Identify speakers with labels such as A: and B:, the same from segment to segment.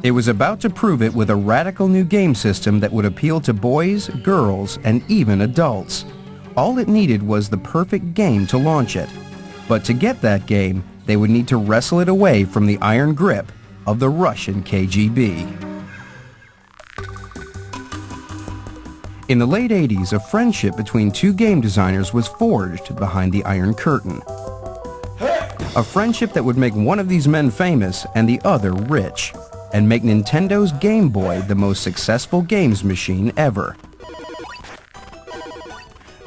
A: It was about to prove it with a radical new game system that would appeal to boys, girls, and even adults. All it needed was the perfect game to launch it. But to get that game, they would need to wrestle it away from the iron grip of the Russian KGB. In the late 80s, a friendship between two game designers was forged behind the Iron Curtain. A friendship that would make one of these men famous and the other rich, and make Nintendo's Game Boy the most successful games machine ever.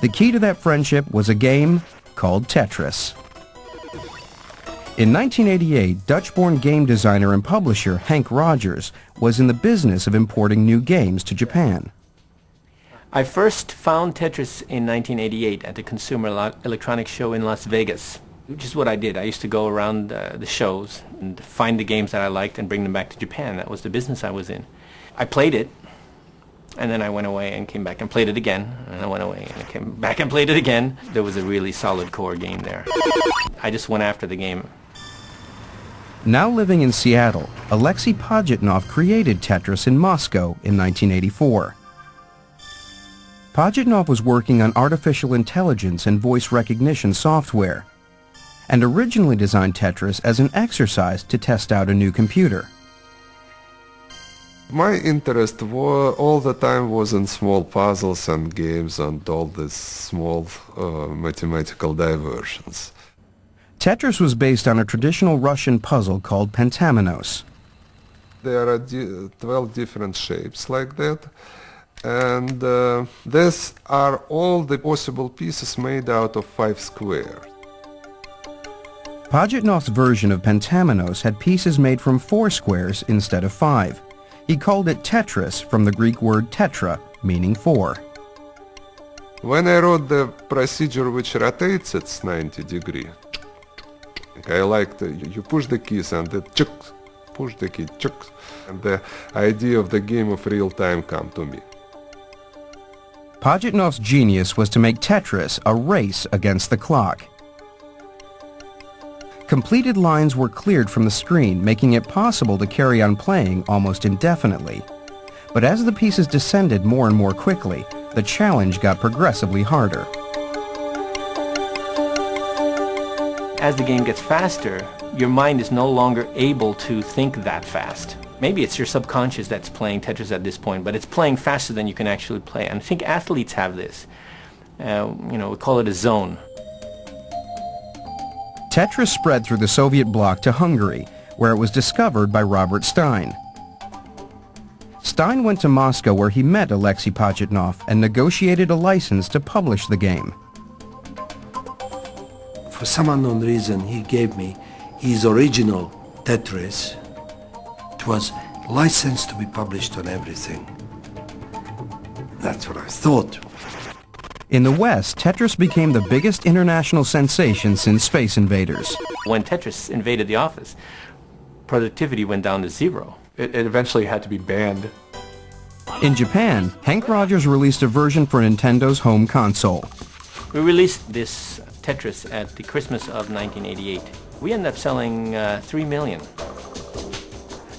A: The key to that friendship was a game called Tetris. In 1988, Dutch-born game designer and publisher Hank Rogers was in the business of importing new games to Japan.
B: I first found Tetris in 1988 at the Consumer Electronics Show in Las Vegas, which is what I did. I used to go around the shows and find the games that I liked and bring them back to Japan. That was the business I was in. I played it, and then I went away and came back and played it again, and I went away and I came back and played it again. There was a really solid core game there. I just went after the game.
A: Now living in Seattle, Alexey Pajitnov created Tetris in Moscow in 1984. Pajitnov was working on artificial intelligence and voice recognition software, and originally designed Tetris as an exercise to test out a new computer.
C: My interest all the time was in small puzzles and games and all these small mathematical diversions.
A: Tetris was based on a traditional Russian puzzle called Pentamenos.
C: There are 12 different shapes like that, and these are all the possible pieces made out of 5 squares.
A: Pajitnov's version of Pentamenos had pieces made from 4 squares instead of 5. He called it Tetris from the Greek word tetra, meaning 4.
C: When I wrote the procedure which rotates at 90 degrees, I liked you push the keys and it chucks, push the key, chucks, and the idea of the game of real time come to me.
A: Pajitnov's genius was to make Tetris a race against the clock. Completed lines were cleared from the screen, making it possible to carry on playing almost indefinitely. But as the pieces descended more and more quickly, the challenge got progressively harder.
B: As the game gets faster, your mind is no longer able to think that fast. Maybe it's your subconscious that's playing Tetris at this point, but it's playing faster than you can actually play. And I think athletes have this. We call it a zone.
A: Tetris spread through the Soviet bloc to Hungary, where it was discovered by Robert Stein. Stein went to Moscow where he met Alexey Pajitnov and negotiated a license to publish the game.
D: For some unknown reason, he gave me his original Tetris. It was licensed to be published on everything. That's what I thought.
A: In the West, Tetris became the biggest international sensation since Space Invaders.
B: When Tetris invaded the office, productivity went down to 0.
E: It eventually had to be banned.
A: In Japan, Hank Rogers released a version for Nintendo's home console.
B: We released this Tetris at the Christmas of 1988. We ended up selling 3 million.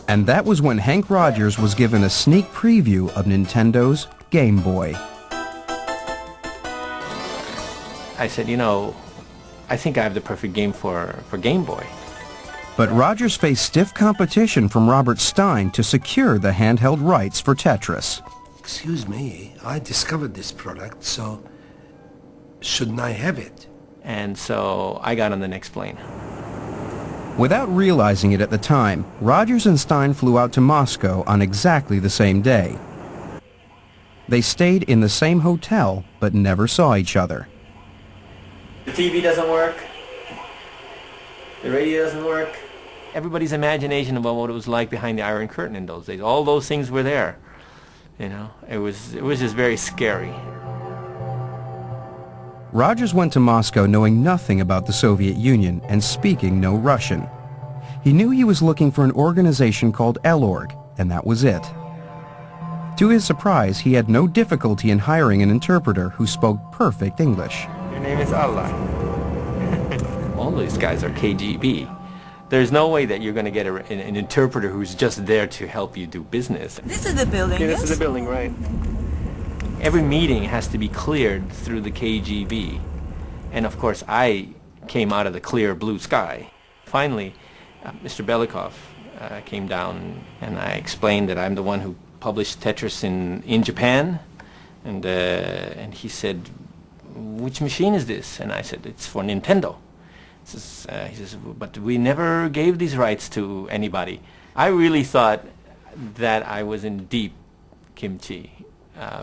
A: And that was when Hank Rogers was given a sneak preview of Nintendo's Game Boy.
B: I said, I think I have the perfect game for Game Boy.
A: But Rogers faced stiff competition from Robert Stein to secure the handheld rights for Tetris.
D: Excuse me, I discovered this product, so shouldn't I have it?
B: And so I got on the next plane.
A: Without realizing it at the time, Rogers and Stein flew out to Moscow on exactly the same day. They stayed in the same hotel, but never saw each other.
B: The TV doesn't work. The radio doesn't work. Everybody's imagination about what it was like behind the Iron Curtain in those days. All those things were there. It was just very scary.
A: Rogers went to Moscow knowing nothing about the Soviet Union and speaking no Russian. He knew he was looking for an organization called L-Org, and that was it. To his surprise, he had no difficulty in hiring an interpreter who spoke perfect English.
B: Your name is Allah. All these guys are KGB. There's no way that you're going to get an interpreter who's just there to help you do business.
F: This is the building,
B: Yeah,
F: yes?
B: this is the building, right. Every meeting has to be cleared through the KGB. And of course, I came out of the clear blue sky. Finally, Mr. Belikov came down, and I explained that I'm the one who published Tetris in Japan. And he said, "Which machine is this?" And I said, "It's for Nintendo." He says, "But we never gave these rights to anybody." I really thought that I was in deep kimchi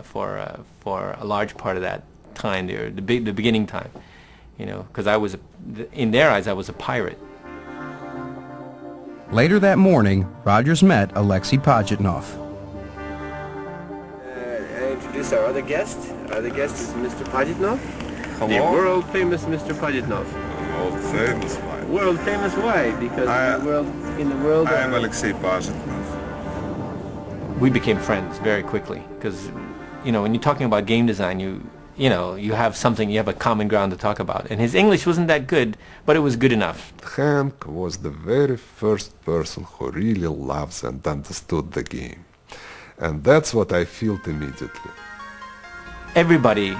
B: for a large part of that time there, the beginning time, you know, because I was, in their eyes, I was a pirate.
A: Later that morning, Rogers met Alexey Pajitnov.
G: I introduce our other guest. Our other guest is Mr. Pajitnov.
C: Hello.
G: The world famous Mr. Pajitnov.
C: World famous why?
G: World famous why? Because in the world.
C: I am Alexey Pajitnov.
B: We became friends very quickly because, you know, when you're talking about game design, you know, you have something, you have a common ground to talk about. And his English wasn't that good, but it was good enough.
C: Hank was the very first person who really loves and understood the game. And that's what I felt immediately.
B: Everybody,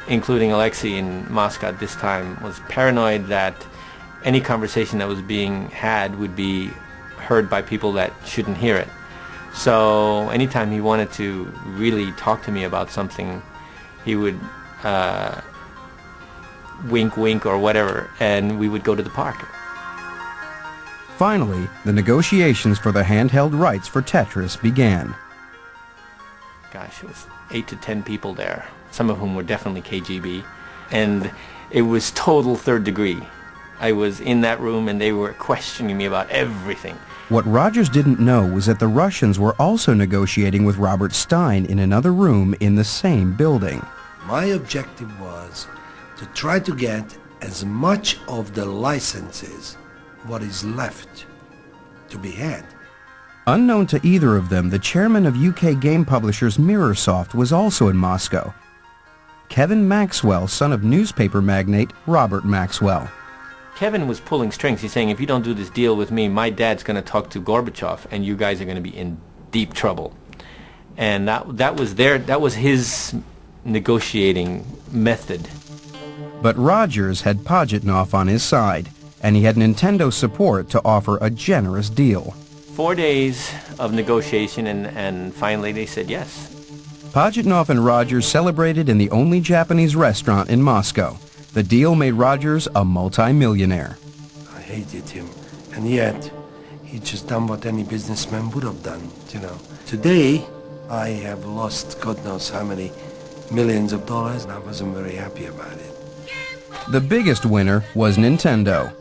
B: including Alexei in Moscow at this time, was paranoid that any conversation that was being had would be heard by people that shouldn't hear it. So anytime he wanted to really talk to me about something, he would wink, wink, or whatever, and we would go to the park.
A: Finally, the negotiations for the handheld rights for Tetris began.
B: Gosh, it was 8 to 10 people there, some of whom were definitely KGB, and it was total third degree. I was in that room and they were questioning me about everything.
A: What Rogers didn't know was that the Russians were also negotiating with Robert Stein in another room in the same building.
D: My objective was to try to get as much of the licenses, what is left to be had.
A: Unknown to either of them, the chairman of UK game publishers Mirrorsoft was also in Moscow. Kevin Maxwell, son of newspaper magnate Robert Maxwell.
B: Kevin was pulling strings. He's saying, if you don't do this deal with me, my dad's going to talk to Gorbachev and you guys are going to be in deep trouble. And that was his negotiating method.
A: But Rogers had Pajitnov on his side, and he had Nintendo support to offer a generous deal.
B: 4 days of negotiation, and finally they said yes.
A: Pajitnov and Rogers celebrated in the only Japanese restaurant in Moscow. The deal made Rogers a multi-millionaire.
D: I hated him, and yet he just done what any businessman would have done, you know. Today, I have lost God knows how many millions of dollars, and I wasn't very happy about it.
A: The biggest winner was Nintendo.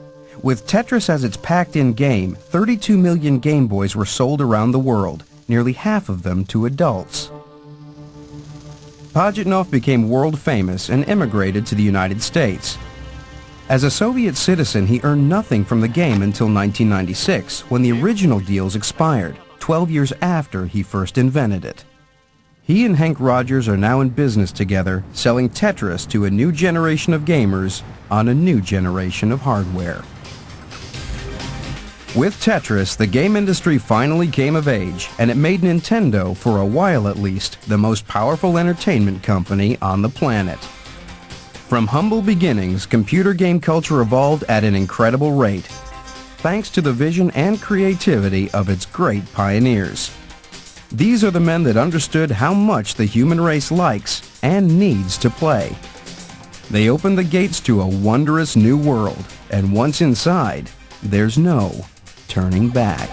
A: With Tetris as its packed-in game, 32 million Game Boys were sold around the world, nearly half of them to adults. Pajitnov became world famous and immigrated to the United States. As a Soviet citizen, he earned nothing from the game until 1996, when the original deals expired, 12 years after he first invented it. He and Hank Rogers are now in business together, selling Tetris to a new generation of gamers on a new generation of hardware. With Tetris, the game industry finally came of age, and it made Nintendo, for a while at least, the most powerful entertainment company on the planet. From humble beginnings, computer game culture evolved at an incredible rate, thanks to the vision and creativity of its great pioneers. These are the men that understood how much the human race likes and needs to play. They opened the gates to a wondrous new world, and once inside, there's no turning back.